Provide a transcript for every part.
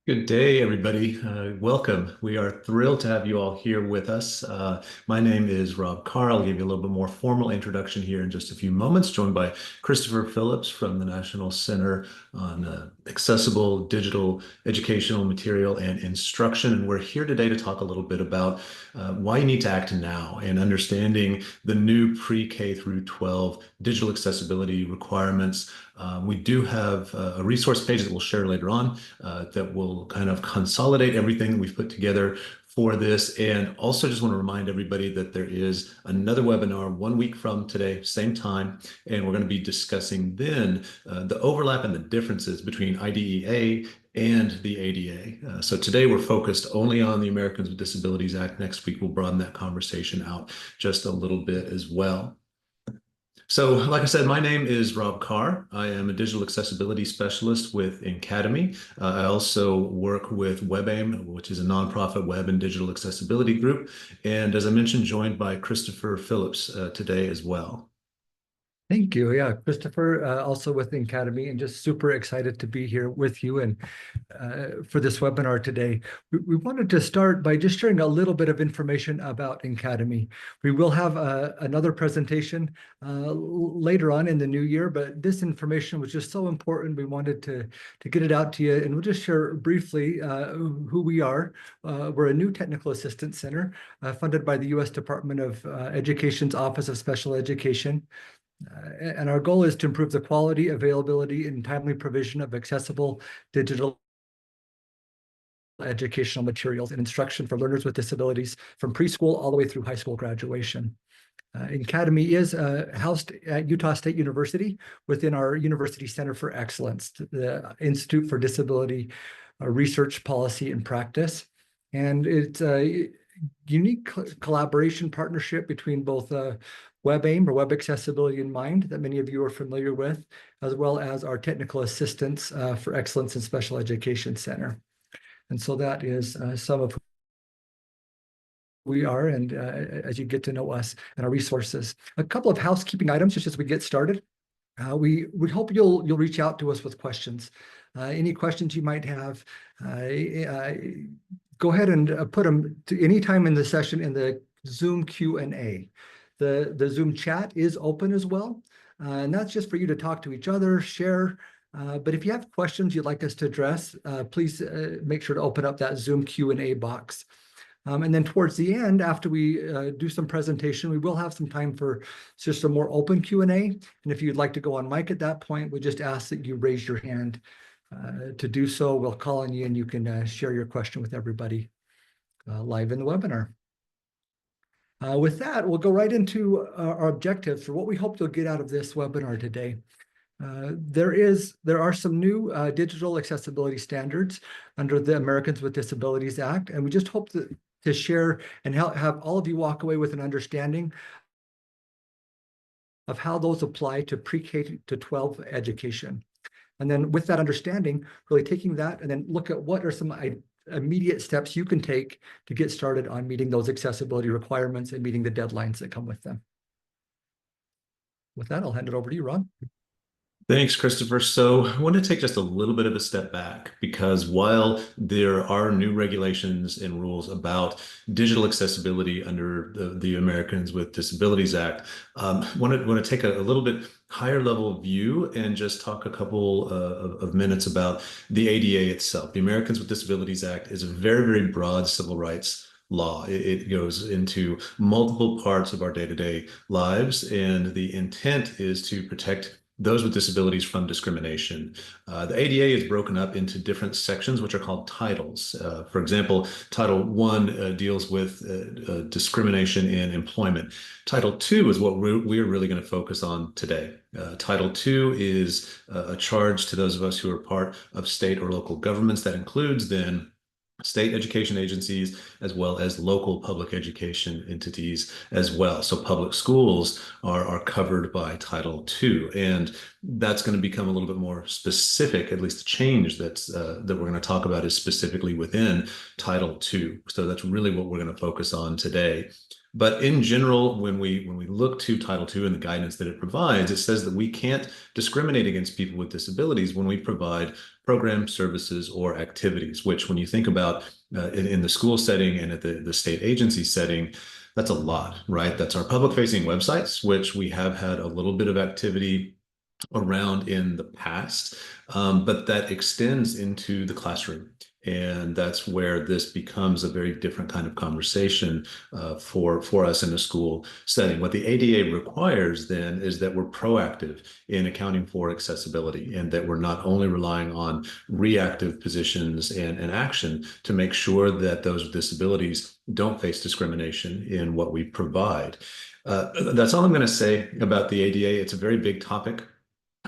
Good day, everybody. Welcome. We are thrilled to have you all here with us. My name is Rob Carr. I'll give you a little bit more formal introduction here in just a few moments, joined by Christopher Phillips from the National Center on Accessible Digital Educational Material and Instruction. And we're here today to talk a little bit about why you need to act now and understanding the new pre-K through 12 digital accessibility requirements. We do have a resource page that we'll share later on that will kind of consolidate everything that we've put together for this. And also just want to remind everybody that there is another webinar 1 week from today, same time, and we're going to be discussing then the overlap and the differences between IDEA and the ADA. So today we're focused only on the Americans with Disabilities Act. Next week we'll broaden that conversation out just a little bit as well. So, like I said, my name is Rob Carr. I am a digital accessibility specialist with NCADEMI. I also work with WebAIM, which is a nonprofit web and digital accessibility group. And as I mentioned, joined by Christopher Phillips today as well. Thank you. Yeah, Christopher, also with NCADEMI, and just super excited to be here with you and for this webinar today. We wanted to start by just sharing a little bit of information about NCADEMI. We will have another presentation later on in the new year, but this information was just so important. We wanted to get it out to you, and we'll just share briefly who we are. We're a new technical assistance center funded by the U.S. Department of Education's Office of Special Education. And our goal is to improve the quality, availability, and timely provision of accessible digital educational materials and instruction for learners with disabilities from preschool all the way through high school graduation. NCADEMI is housed at Utah State University within our University Center for Excellence, the Institute for Disability Research, Policy, and Practice. And it's a unique collaboration partnership between both WebAIM, or Web Accessibility in Mind, that many of you are familiar with, as well as our Technical Assistance for Excellence in Special Education Center. And so that is some of who we are, and as you get to know us and our resources. A couple of housekeeping items just as we get started. We hope you'll reach out to us with questions. Any questions you might have, go ahead and put them to any time in the session in the Zoom Q&A. The Zoom chat is open as well, and that's just for you to talk to each other, share. But if you have questions you'd like us to address, please make sure to open up that Zoom Q&A box. And then towards the end, after we do some presentation, we will have some time for just a more open Q&A. And if you'd like to go on mic at that point, we just ask that you raise your hand to do so. We'll call on you and you can share your question with everybody live in the webinar. With that, we'll go right into our objectives for what we hope you'll get out of this webinar today. There are some new digital accessibility standards under the Americans with Disabilities Act, and we just hope to share and have all of you walk away with an understanding of how those apply to pre-K to 12 education. And then with that understanding, really taking that and then look at what are some immediate steps you can take to get started on meeting those accessibility requirements and meeting the deadlines that come with them. With that, I'll hand it over to you, Ron. Thanks, Christopher. So I want to take just a little bit of a step back because while there are new regulations and rules about digital accessibility under the Americans with Disabilities Act, want to take a little bit higher level view and just talk a couple of minutes about the ADA itself. The Americans with Disabilities Act is a very, very broad civil rights law. It goes into multiple parts of our day-to-day lives, and the intent is to protect those with disabilities from discrimination. The ADA is broken up into different sections, which are called titles. For example, Title I deals with discrimination in employment. Title II is what we're really going to focus on today. Title II is a charge to those of us who are part of state or local governments. That includes then state education agencies, as well as local public education entities as well. So public schools are covered by Title II, and that's going to become a little bit more specific. At least the change that we're going to talk about is specifically within Title II. So that's really what we're going to focus on today. But in general, when we look to Title II and the guidance that it provides, it says that we can't discriminate against people with disabilities when we provide programs, services, or activities, which when you think about in the school setting and at the state agency setting, that's a lot, right? That's our public facing websites, which we have had a little bit of activity around in the past, but that extends into the classroom. And that's where this becomes a very different kind of conversation for us in a school setting. What the ADA requires then is that we're proactive in accounting for accessibility and that we're not only relying on reactive positions and action to make sure that those with disabilities don't face discrimination in what we provide. That's all I'm going to say about the ADA. It's a very big topic.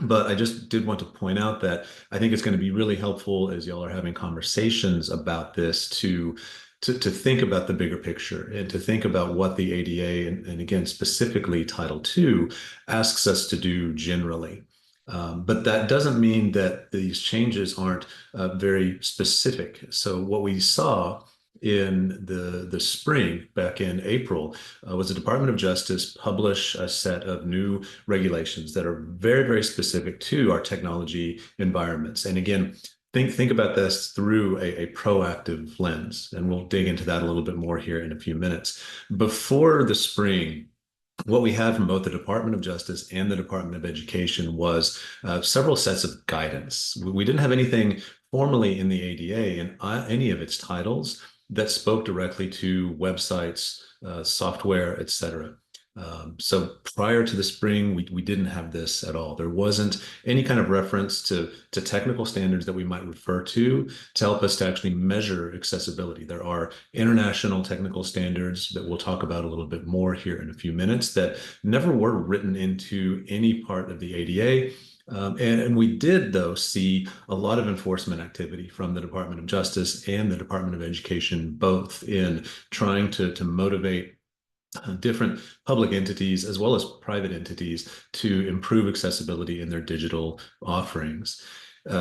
But I just did want to point out that I think it's going to be really helpful as y'all are having conversations about this to think about the bigger picture and to think about what the ADA and again, specifically Title II asks us to do generally. But that doesn't mean that these changes aren't very specific. So what we saw in the spring back in April was the Department of Justice publish a set of new regulations that are very, very specific to our technology environments. And again, think about this through a proactive lens, and we'll dig into that a little bit more here in a few minutes. Before the spring, what we had from both the Department of Justice and the Department of Education was several sets of guidance. We didn't have anything formally in the ADA in any of its titles that spoke directly to websites, software, et cetera. So prior to the spring, we didn't have this at all. There wasn't any kind of reference to technical standards that we might refer to help us to actually measure accessibility. There are international technical standards that we'll talk about a little bit more here in a few minutes that never were written into any part of the ADA. And we did, though, see a lot of enforcement activity from the Department of Justice and the Department of Education, both in trying to motivate different public entities as well as private entities to improve accessibility in their digital offerings.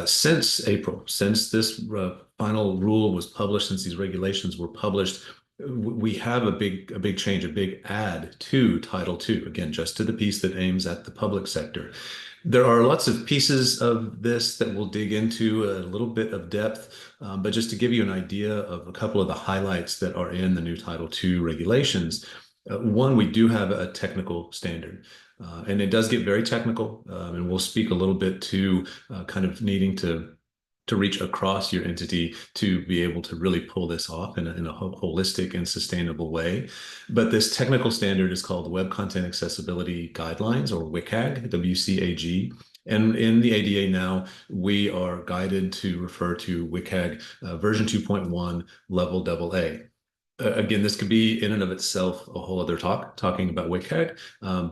Since April, since this final rule was published, since these regulations were published, we have a big change, a big add to Title II, again, just to the piece that aims at the public sector. There are lots of pieces of this that we'll dig into a little bit of depth, but just to give you an idea of a couple of the highlights that are in the new Title II regulations. One, we do have a technical standard, and it does get very technical, and we'll speak a little bit to kind of needing to reach across your entity to be able to really pull this off in a holistic and sustainable way. But this technical standard is called Web Content Accessibility Guidelines, or WCAG, WCAG. And in the ADA now, we are guided to refer to WCAG version 2.1 level AA. Again, this could be in and of itself a whole other talking about WCAG,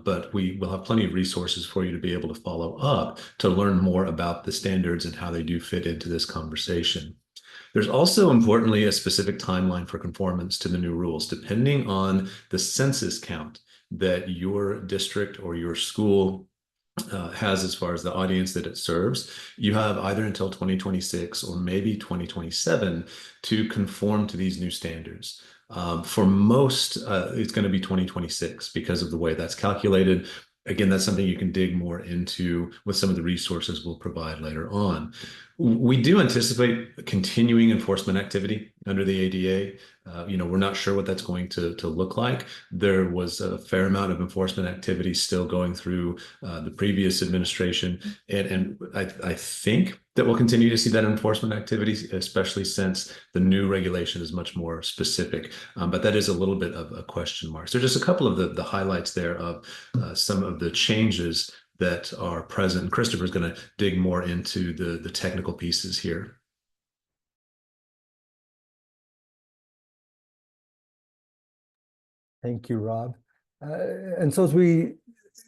but we will have plenty of resources for you to be able to follow up to learn more about the standards and how they do fit into this conversation. There's also, importantly, a specific timeline for conformance to the new rules, depending on the census count that your district or your school has as far as the audience that it serves. You have either until 2026 or maybe 2027 to conform to these new standards. For most, it's going to be 2026 because of the way that's calculated. Again, that's something you can dig more into with some of the resources we'll provide later on. We do anticipate continuing enforcement activity under the ADA. We're not sure what that's going to look like. There was a fair amount of enforcement activity still going through the previous administration. And I think that we'll continue to see that enforcement activity, especially since the new regulation is much more specific. But that is a little bit of a question mark. So just a couple of the highlights there of some of the changes that are present. And Christopher's going to dig more into the technical pieces here. Thank you, Rob. And so as we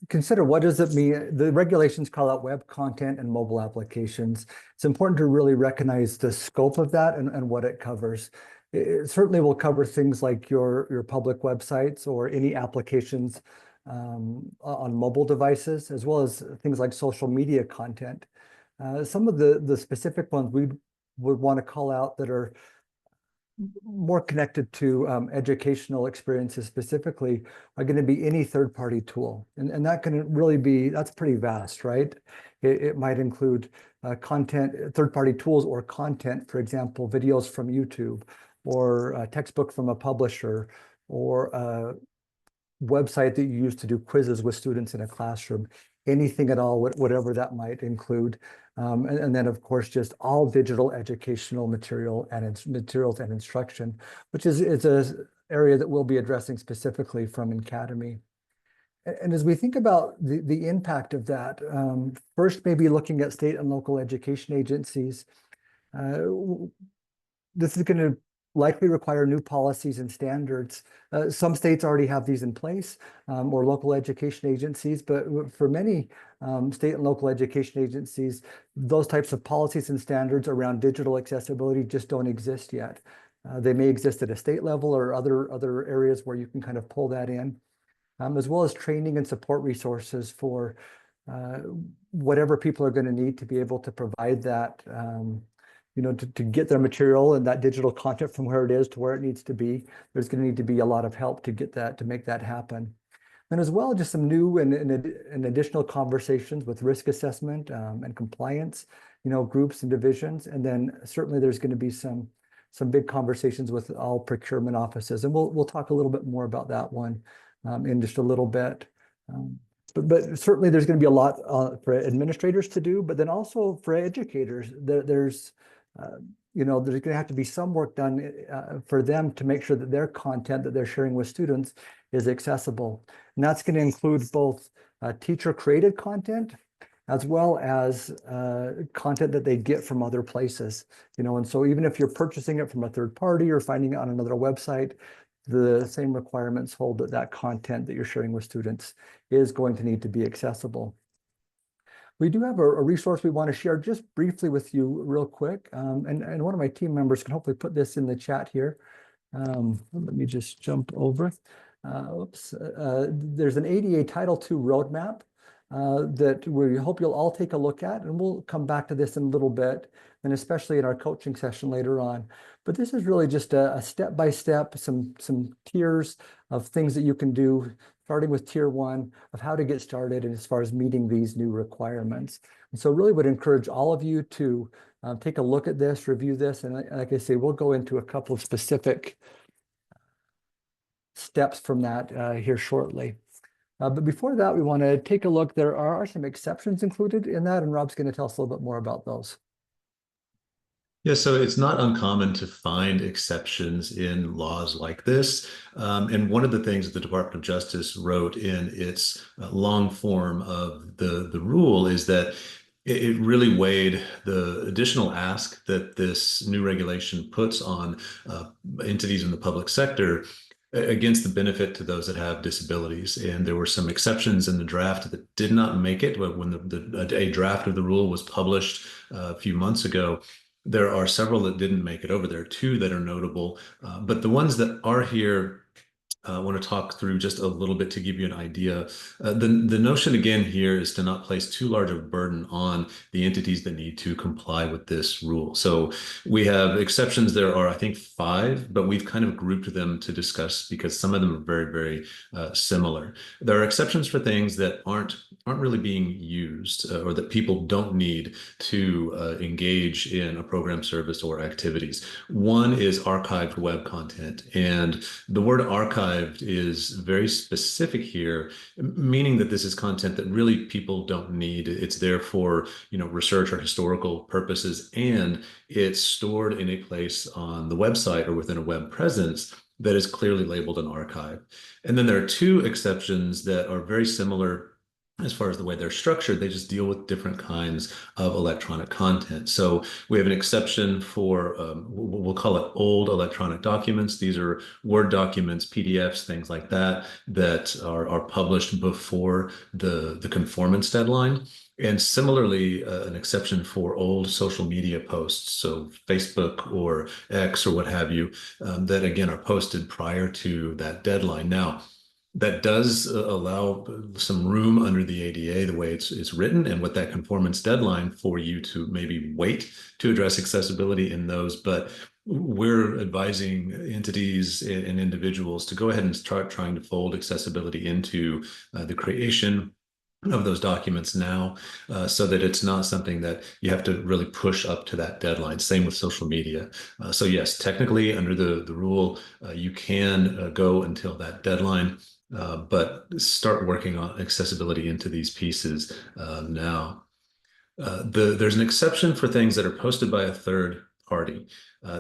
consider what does it mean, the regulations call out web content and mobile applications. It's important to really recognize the scope of that and what it covers. It certainly will cover things like your public websites or any applications on mobile devices, as well as things like social media content. Some of the specific ones we would want to call out that are more connected to educational experiences specifically are going to be any third-party tool. And that can really be, that's pretty vast, right? It might include content, third-party tools or content, for example, videos from YouTube or a textbook from a publisher or a website that you use to do quizzes with students in a classroom, anything at all, whatever that might include. And then, of course, just all digital educational material and materials and instruction, which is a area that we'll be addressing specifically from NCADEMI. And as we think about the impact of that, first maybe looking at state and local education agencies, uh, this is going to likely require new policies and standards. Some states already have these in place, or local education agencies, but for many state and local education agencies, those types of policies and standards around digital accessibility just don't exist yet. They may exist at a state level or other areas where you can kind of pull that in, as well as training and support resources for uh, whatever people are going to need to be able to provide that, to get their material and that digital content from where it is to where it needs to be. There's going to need to be a lot of help to get that, to make that happen. And as well, just some new and additional conversations with risk assessment and compliance, groups and divisions. And then certainly there's going to be some big conversations with all procurement offices. And we'll talk a little bit more about that one in just a little bit. But certainly there's going to be a lot for administrators to do, but then also for educators, there's going to have to be some work done for them to make sure that their content that they're sharing with students is accessible. And that's going to include both teacher-created content as well as content that they get from other places. And so even if you're purchasing it from a third party or finding it on another website, the same requirements hold that content that you're sharing with students is going to need to be accessible. We do have a resource we want to share just briefly with you real quick. And one of my team members can hopefully put this in the chat here. Let me just jump over. There's an ADA Title II roadmap that we hope you'll all take a look at, and we'll come back to this in a little bit, and especially in our coaching session later on. But this is really just a step-by-step, some tiers of things that you can do, starting with tier 1 of how to get started and as far as meeting these new requirements. And so really would encourage all of you to take a look at this, review this, and like I say, we'll go into a couple of specific steps from that here shortly. But before that, we want to take a look. There are some exceptions included in that, and Rob's going to tell us a little bit more about those. Yeah, so it's not uncommon to find exceptions in laws like this. And one of the things that the Department of Justice wrote in its long form of the rule is that it really weighed the additional ask that this new regulation puts on entities in the public sector against the benefit to those that have disabilities. And there were some exceptions in the draft that did not make it. But when a draft of the rule was published a few months ago, there are several that didn't make it over. There are two that are notable, but the ones that are here, I want to talk through just a little bit to give you an idea. The notion again here is to not place too large of a burden on the entities that need to comply with this rule. So we have exceptions. There are, I think, 5, but we've kind of grouped them to discuss because some of them are very, very similar. There are exceptions for things that aren't really being used or that people don't need to engage in a program, service, or activities. One is archived web content, and the word archived is very specific here, meaning that this is content that really people don't need. It's there for, research or historical purposes, and it's stored in a place on the website or within a web presence that is clearly labeled an archive. And then there are 2 exceptions that are very similar as far as the way they're structured. They just deal with different kinds of electronic content. So we have an exception for, we'll call it old electronic documents. These are Word documents, PDFs, things like that, that are published before the conformance deadline. And similarly, an exception for old social media posts, so Facebook or X or what have you, that again are posted prior to that deadline. Now, That does allow some room under the ADA, the way it's written, and with that conformance deadline for you to maybe wait to address accessibility in those. But we're advising entities and individuals to go ahead and start trying to fold accessibility into the creation of those documents now, so that it's not something that you have to really push up to that deadline. Same with social media. So yes, technically under the rule, you can go until that deadline, but start working on accessibility into these pieces now. There's an exception for things that are posted by a third party.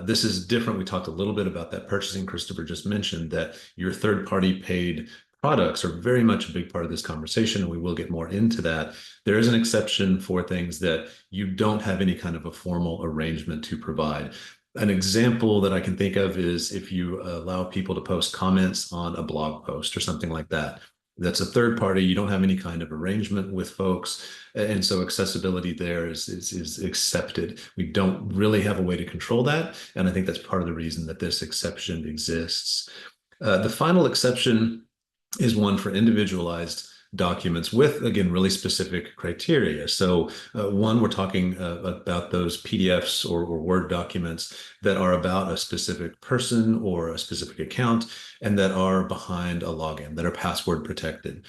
This is different. We talked a little bit about that purchasing. Christopher just mentioned that your third party paid products are very much a big part of this conversation, and we will get more into that. There is an exception for things that you don't have any kind of a formal arrangement to provide. An example that I can think of is if you allow people to post comments on a blog post or something like that. That's a third party. You don't have any kind of arrangement with folks. And so accessibility there is accepted. We don't really have a way to control that. And I think that's part of the reason that this exception exists. The final exception is one for individualized documents with, again, really specific criteria. So one, we're talking about those PDFs or Word documents that are about a specific person or a specific account and that are behind a login, that are password protected.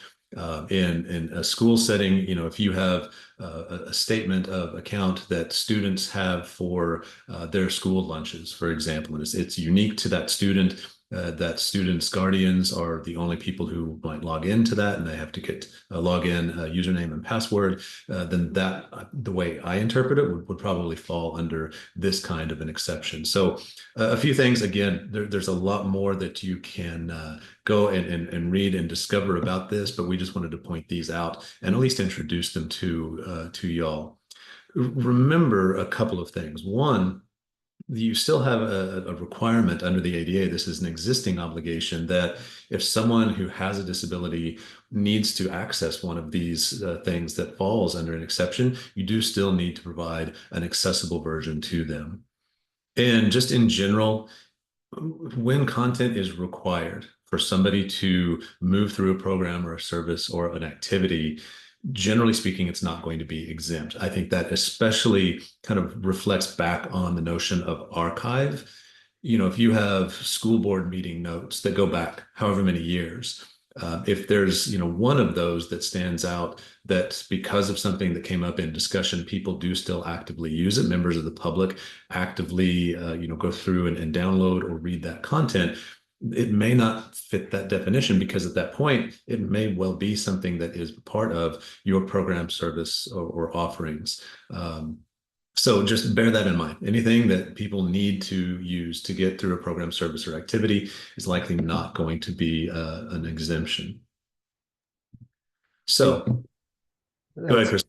In a school setting, if you have a statement of account that students have for their school lunches, for example, and it's unique to that student's guardians are the only people who might log into that, and they have to get a login, username, and password, then that, the way I interpret it, would probably fall under this kind of an exception. So a few things, again, there's a lot more that you can go and read and discover about this, but we just wanted to point these out and at least introduce them to y'all. Remember a couple of things. One, you still have a requirement under the ADA. This is an existing obligation that if someone who has a disability needs to access one of these things that falls under an exception, you do still need to provide an accessible version to them. And just in general, when content is required for somebody to move through a program or a service or an activity, generally speaking, it's not going to be exempt. I think that especially kind of reflects back on the notion of archive. If you have school board meeting notes that go back however many years, if there's one of those that stands out, that because of something that came up in discussion, people do still actively use it, members of the public actively go through and download or read that content, it may not fit that definition, because at that point it may well be something that is part of your program, service, or offerings. So just bear that in mind. Anything that people need to use to get through a program, service, or activity is likely not going to be an exemption. So go ahead, That's Chris.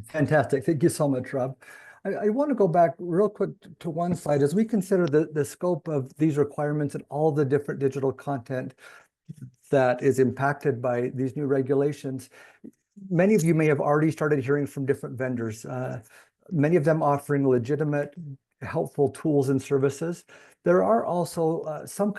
fantastic. Thank you so much, Rob. I want to go back real quick to one slide as we consider the scope of these requirements and all the different digital content that is impacted by these new regulations. Many of you may have already started hearing from different vendors, many of them offering legitimate, helpful tools and services. There are also some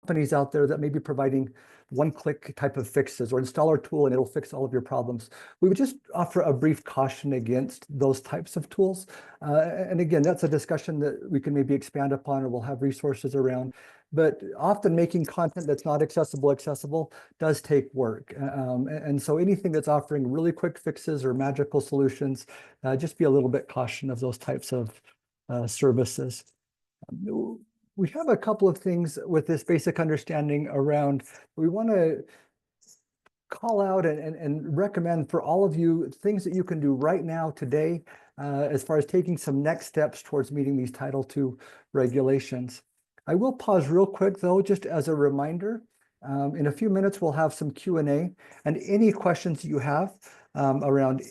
companies out there that may be providing one-click type of fixes, or install our tool and it'll fix all of your problems. We would just offer a brief caution against those types of tools. And again, that's a discussion that we can maybe expand upon, or we'll have resources around. But often making content that's not accessible does take work. And so anything that's offering really quick fixes or magical solutions, just be a little bit cautious of those types of services. We have a couple of things with this basic understanding around, we want to call out and recommend for all of you things that you can do right now today as far as taking some next steps towards meeting these Title II regulations. I will pause real quick though, just as a reminder. In a few minutes, we'll have some Q&A, and any questions you have around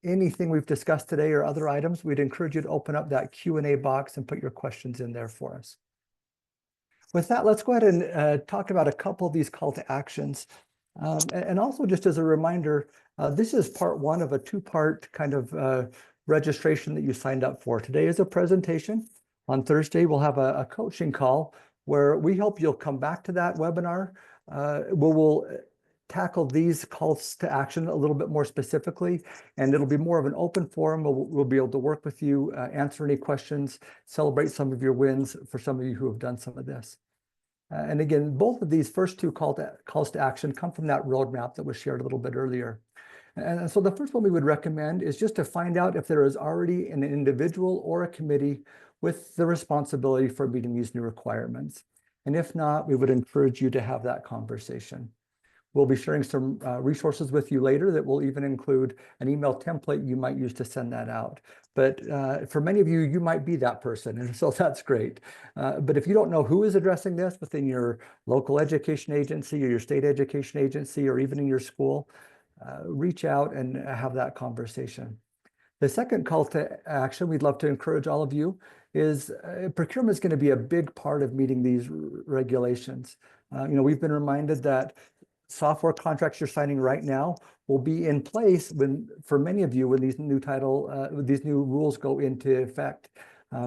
anything we've discussed today or other items, we'd encourage you to open up that Q&A box and put your questions in there for us. With that, let's go ahead and talk about a couple of these call to actions. And also just as a reminder, this is part one of a two-part kind of registration that you signed up for. Today is a presentation. On Thursday, we'll have a coaching call where we hope you'll come back to that webinar we'll tackle these calls to action a little bit more specifically, and it'll be more of an open forum. We'll be able to work with you, answer any questions, celebrate some of your wins for some of you who have done some of this. And again, both of these first two calls to action come from that roadmap that was shared a little bit earlier. And so the first one we would recommend is just to find out if there is already an individual or a committee with the responsibility for meeting these new requirements. And if not, we would encourage you to have that conversation. We'll be sharing some resources with you later that will even include an email template you might use to send that out. But for many of you, you might be that person, and so that's great. But if you don't know who is addressing this within your local education agency or your state education agency or even in your school, reach out and have that conversation. The second call to action we'd love to encourage all of you is procurement is going to be a big part of meeting these regulations. We've been reminded that software contracts you're signing right now will be in place for many of you when these new rules go into effect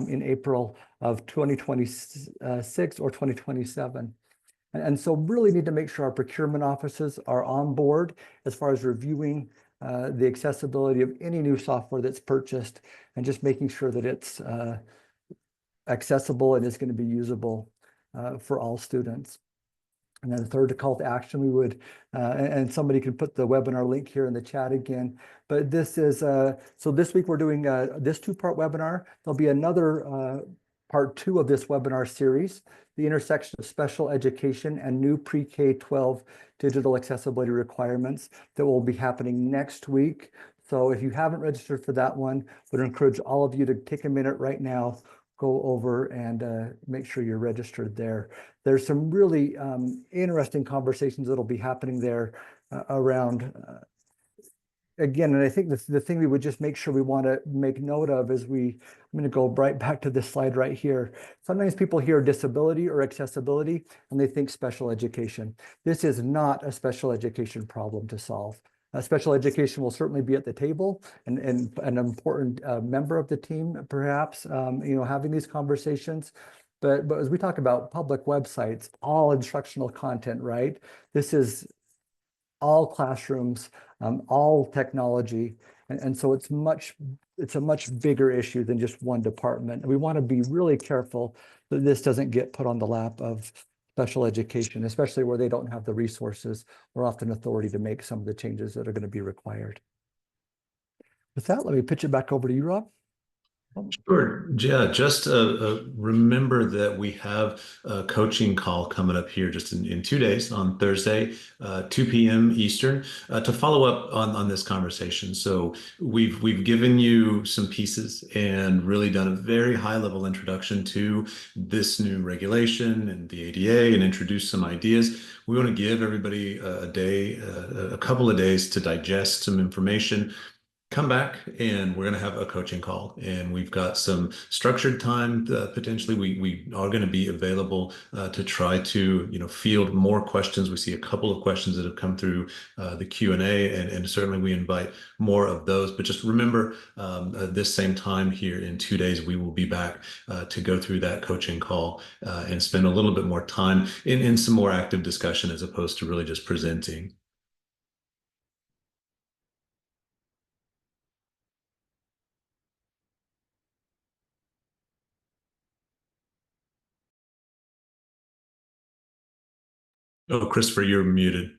in April of 2026 or 2027. And so really need to make sure our procurement offices are on board as far as reviewing the accessibility of any new software that's purchased and just making sure that it's accessible and is going to be usable for all students. And then the third call to action, we would, and somebody can put the webinar link here in the chat again, but this is, so this week we're doing this two-part webinar. There'll be another part 2 of this webinar series, the intersection of special education and new pre-K-12 digital accessibility requirements, that will be happening next week. So if you haven't registered for that one, I would encourage all of you to take a minute right now, go over and make sure you're registered there. There's some really interesting conversations that'll be happening there around, again, and I think the thing we would just make sure we want to make note of is I'm going to go right back to this slide right here. Sometimes people hear disability or accessibility and they think special education. This is not a special education problem to solve. Special education will certainly be at the table and an important member of the team, perhaps, having these conversations. But as we talk about public websites, all instructional content, right? This is all classrooms, all technology. And so it's a much bigger issue than just one department. And we want to be really careful that this doesn't get put on the lap of special education, especially where they don't have the resources or often authority to make some of the changes that are going to be required. With that, let me pitch it back over to you, Rob. Sure. Yeah, just remember that we have a coaching call coming up here just in 2 days on Thursday, 2 p.m. Eastern, to follow up on this conversation. So we've given you some pieces and really done a very high level introduction to this new regulation and the ADA and introduce some ideas. We want to give everybody a couple of days to digest some information. Come back and we're going to have a coaching call, and we've got some structured time. Potentially we are going to be available to try to field more questions. We see a couple of questions that have come through the Q&A, and certainly we invite more of those. But just remember, at this same time here in 2 days, we will be back to go through that coaching call and spend a little bit more time in some more active discussion as opposed to really just presenting. Oh, Christopher, you're muted.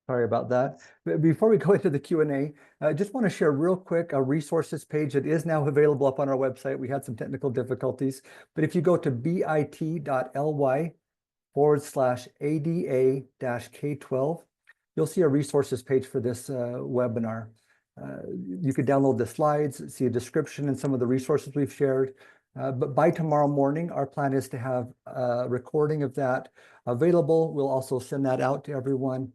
Sorry about that. Before we go into the Q&A, I just want to share real quick a resources page that is now available up on our website. We had some technical difficulties, but if you go to bit.ly/ADA-K12, you'll see a resources page for this webinar. You could download the slides, see a description and some of the resources we've shared. But by tomorrow morning, our plan is to have a recording of that available. We'll also send that out to everyone.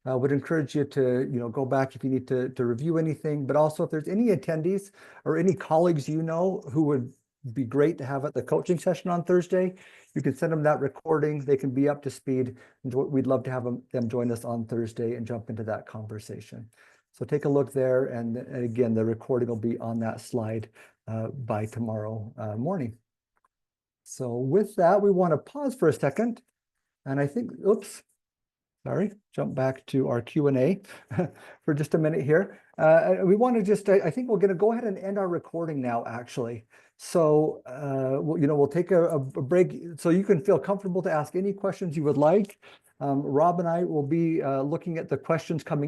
Would encourage you to go back if you need to review anything, but also if there's any attendees or any colleagues who would be great to have at the coaching session on Thursday, you can send them that recording. They can be up to speed, and we'd love to have them join us on Thursday and jump into that conversation. So take a look there, and again, the recording will be on that slide by tomorrow morning. So with that, we want to pause for a second. And I think, oops, sorry, jump back to our Q&A for just a minute here. We want to just, I think we're going to go ahead and end our recording now, actually. So, we'll take a break so you can feel comfortable to ask any questions you would like. Rob and I will be looking at the questions coming